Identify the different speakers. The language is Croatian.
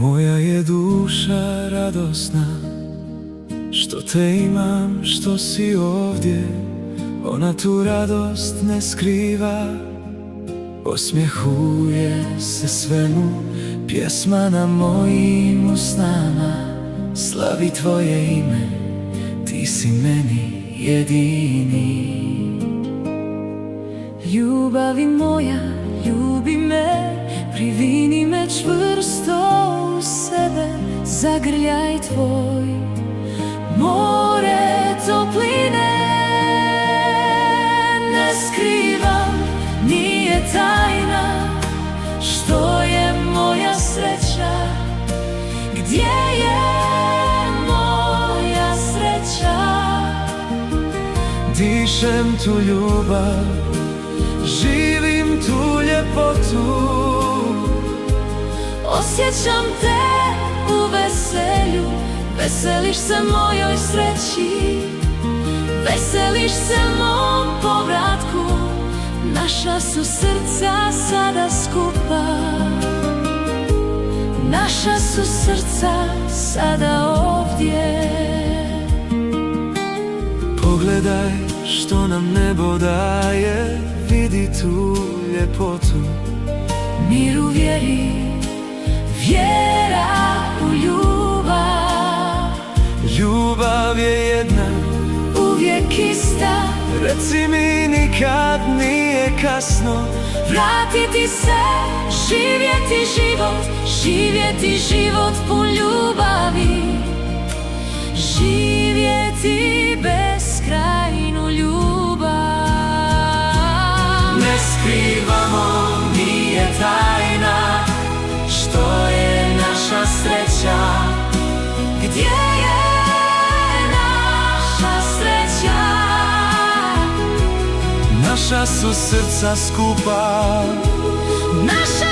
Speaker 1: Moja je duša radosna što te imam, što si ovdje. Ona tu radost ne skriva, osmjehuje se svemu. Pjesma na mojim usnama slavi tvoje ime, ti si meni jedini.
Speaker 2: Ljubavi moja, ljubi me, privini me čvrsto u sebe. Zagrljaj tvoj, more topline. Ne skrivam, nije tajna, što je moja sreća. Gdje je moja sreća?
Speaker 1: Dišem tu ljubav, živim tu ljepotu.
Speaker 2: Osjećam te u veselju, veseliš se mojoj sreći, veseliš se mom povratku. Naša su srca sada skupa, naša su srca sada ovdje.
Speaker 1: Pogledaj što nam nebo daje, vidi tu ljepotu.
Speaker 2: Mir u vjeri, vjera u ljubav.
Speaker 1: Ljubav je jedna,
Speaker 2: uvijek ista.
Speaker 1: reci mi nikad nije kasno.
Speaker 2: Vratiti se, živjeti život pun ljubavi. Živjeti beskrajnu ljubav.
Speaker 1: Ne skrivamo, nije tajna, što je naša sreća.
Speaker 2: Gdje je naša sreća?
Speaker 1: Naša su srca skupa,
Speaker 2: naša